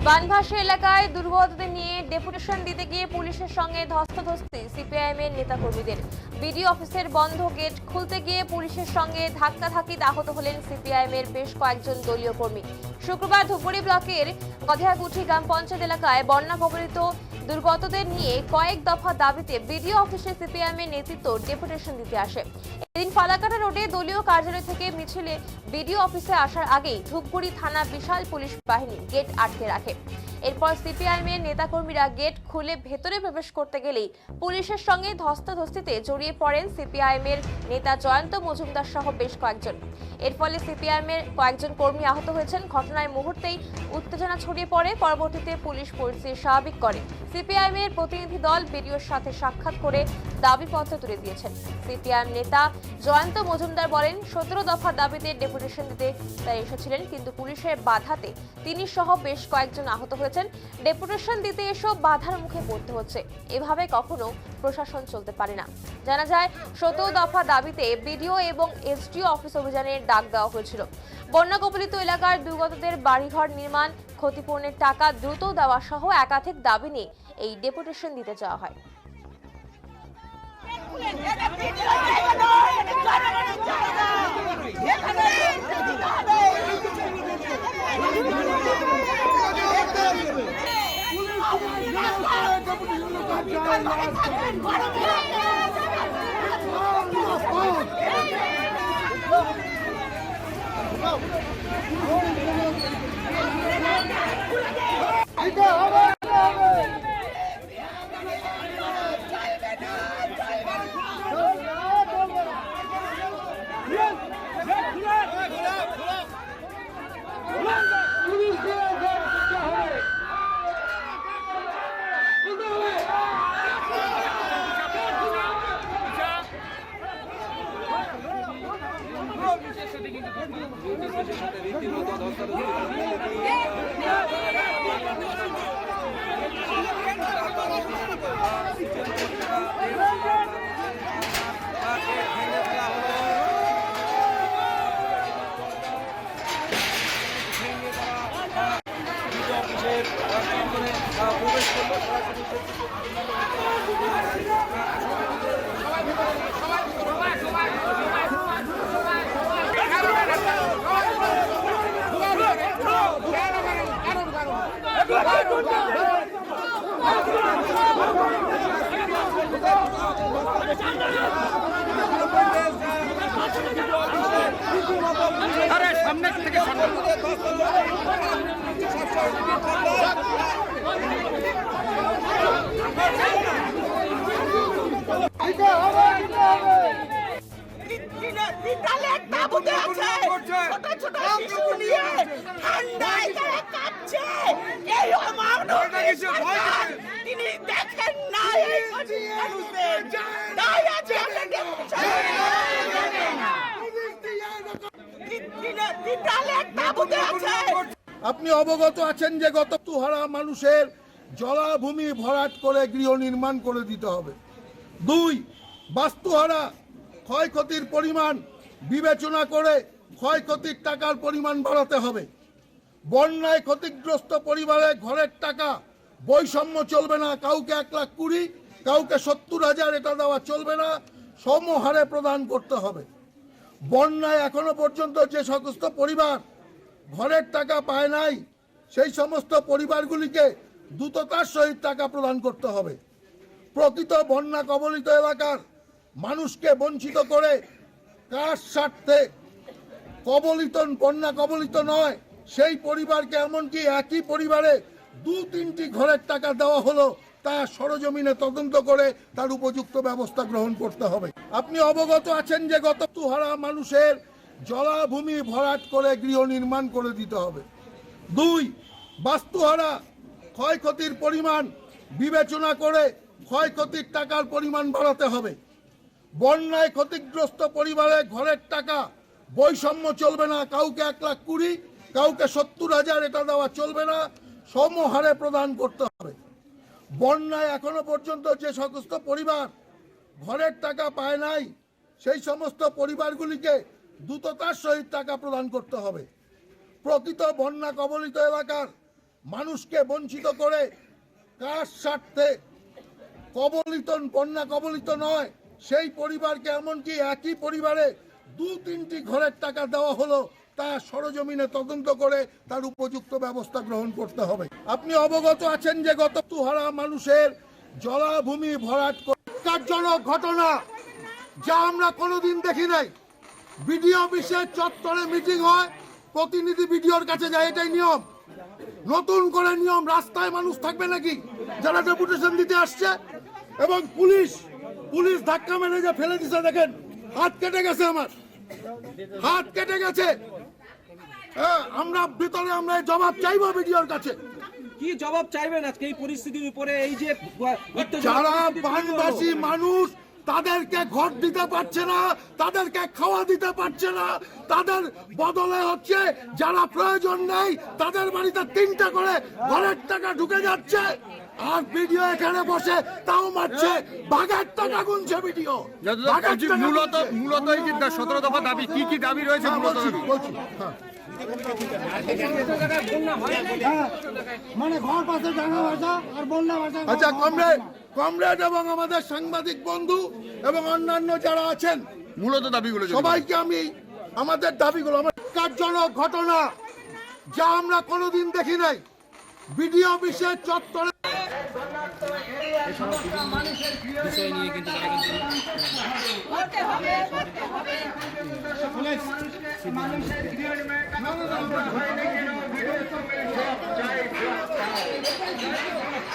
বানভাসী এলাকায় দুর্গতদের নিয়ে ডেপুটেশন দিতে গিয়ে পুলিশের সঙ্গে ধস্তাধস্তি সিপিআইএম এর নেতাকর্মীদের। বিডিও অফিসের বন্ধ গেট খুলতে গিয়ে পুলিশের সঙ্গে ধাক্কাধাক্কিতে আহত হলেন সিপিআইএম এর বেশ কয়েকজন দলীয় কর্মী। শুক্রবার ধূপগুড়ি ব্লকের গধেয়াগুঠি গ্রাম পঞ্চায়েত এলাকায় বন্যা কবলিত দুর্গতদের নিয়ে কয়েক দফা দাবিতে বিডিও অফিসে সিপিআইএম এর নেতৃত্ব ডেপুটেশন দিতে আসে। এদিন ফালাকাটা রোডে দলীয় কার্যালয় থেকে মিছিলে বিডিও অফিসে আসার আগেই ধূপগুড়ি থানা বিশাল পুলিশ বাহিনী গেট আটকে রাখে। এরপর সিপিআইএম এর নেতাকর্মীরা গেট খুলে ভেতরে প্রবেশ করতে গেলেই পুলিশের সঙ্গে ধস্তাধস্তিতে জড়িয়ে পড়েন সিপিআইএম এর নেতা জয়ন্ত মজুমদার সহ বেশ কয়েকজন। এর ফলে সিপিআইএম এর কয়েকজন কর্মী আহত হয়েছেন। ঘটনার মুহূর্তেই উত্তেজনা ছড়িয়ে পড়ে। পরবর্তীতে পুলিশ পরিস্থিতি স্বাভাবিক করে। সিপিআইএম এর প্রতিনিধি দল বিডিওর সাথে সাক্ষাৎ করে দাবিপত্র তুলে দিয়েছেন। সিপিআইএম নেতা জয়ন্ত মজুমদার বলেন, 17 দফা দাবিতে ডেপুটেশন দিতে তাই এসেছিলেন, কিন্তু পুলিশের বাধাতে তিনি সহ বেশ কয়েকজন আহত হয়েছেন। ডেপুটেশন দিতে এসেও বাধার মুখে পড়তে হচ্ছে। এভাবে কখনো প্রশাসন চলতে পারে না। জানা যায়, 17 দফা দাবিতে বিডিও এবং এসডিও অফিস অভিযানের ডাক দেওয়া হয়েছিল। বন্যা কবলিত এলাকার দুর্গতদের বাড়িঘর নির্মাণ, ক্ষতিপূরণের টাকা দ্রুত দেওয়া সহ একাধিক দাবি নিয়ে এই ডেপুটেশন দিতে যাওয়া হয়। আরে সামনে থেকে আপনি অবগত আছেন যে গত তুহারা মানুষের জলাভূমি ভরাট করে গৃহ নির্মাণ করে দিতে হবে। 2, বাস্তুহারা ক্ষয়ক্ষতির পরিমাণ বিবেচনা করে ক্ষয়ক্ষতির টাকার পরিমাণ বাড়াতে হবে। বন্যায় ক্ষতিগ্রস্ত পরিবারে ঘরের টাকা বৈষম্য চলবে না। কাউকে 1,20,000, কাউকে 70,000 এটা দেওয়া চলবে না, সমহারে প্রদান করতে হবে। বন্যায় এখনো পর্যন্ত যে সমস্ত পরিবার ঘরের টাকা পায় নাই, সেই সমস্ত পরিবারগুলিকে দ্রুততার সহিত টাকা প্রদান করতে হবে। প্রকৃত বন্যা কবলিত এলাকার মানুষকে বঞ্চিত করে কার স্বার্থে বন্যা কবলিত নয় সেই পরিবারকে, এমনকি একই পরিবারে 2-3টি ঘরের টাকা দেওয়া হলো, তা সরজমিনে তদন্ত করে তার উপযুক্ত ব্যবস্থা গ্রহণ করতে হবে। আপনি অবগত আছেন যে গত তুহারা মানুষের জলাভূমি ভরাট করে গৃহ নির্মাণ করে দিতে হবে। 2, বাস্তুহারা ক্ষয়ক্ষতির পরিমাণ বিবেচনা করে ক্ষয়ক্ষতির টাকার পরিমাণ বাড়াতে হবে। বন্যায় ক্ষতিগ্রস্ত পরিবারে ঘরের টাকা বৈষম্য চলবে না। কাউকে 1,20,000, কাউকে 70,000 এটা দেওয়া চলবে না, সমহারে প্রদান করতে হবে। বন্যায় এখনো পর্যন্ত যে সমস্ত পরিবার ঘরের টাকা পায় নাই, সেই সমস্ত পরিবারগুলিকে দ্রুততার সহিত টাকা প্রদান করতে হবে। প্রকৃত বন্যা কবলিত এলাকার মানুষকে বঞ্চিত করে কার স্বার্থে বন্যা কবলিত নয় সেই পরিবারকে, এমনকি একই পরিবারে 2-3টি ঘরের টাকা দেওয়া হলো, তা সরজমিনে তদন্ত করে তার উপযুক্ত ব্যবস্থা গ্রহণ করতে হবে। আপনি অবগত আছেন যে গত তুহারা মানুষের জলাভূমি ভরাট কার্যজনক ঘটনা, যা আমরা কোনোদিন দেখি নাই। বিডিও অফিসের চত্বরে মিটিং হয়, প্রতিনিধি বিডিওর কাছে যায়, এটাই নিয়ম। নতুন করে নিয়ম, রাস্তায় মানুষ থাকবে নাকি যারা ডেপুটেশন দিতে আসছে? এবং পুলিশ ধাক্কা মেরে যে ফেলে দিছে, দেখেন হাত কেটে গেছে, আমার হাত কেটে গেছে। হ্যাঁ, আমরা ভিতরে আমরা জবাব চাইবো বিডিওর কাছে। কি জবাব চাইবেন আজকে এই পরিস্থিতির উপরে? এই যে যারা বানবাসী মানুষ, তাদেরকে ঘর দিতে পারছে না, তাদেরকে খাওয়া দিতে পারছে না, তাদের বদলে হচ্ছে যারা প্রয়োজন নেই তাদের বাড়িতে 3টা করে ঘরের টাকা ঢুকে যাচ্ছে, আর ভিডিও এখানে বসে তাও মারছে, ভাগের টাকা গুনছে ভিডিও। মূলত এই যে 17 দফা দাবি, কি দাবি রয়েছে মূলত? বলছি, হ্যাঁ। মানে ঘর পাশে ডাঙা ভাষা আর বন্যা ভাষা। আচ্ছা, কমরেড এবং আমাদের সাংবাদিক বন্ধু এবং অন্যান্য যারা আছেন, মূলত দাবিগুলো সবাইকে আমি আমাদের দাবিগুলো, আমার কার্যজনক ঘটনা, যা আমরা কোনোদিন দেখি নাই। বিডিও অফিসের চত্বরে বিষয় নিয়ে কিন্তু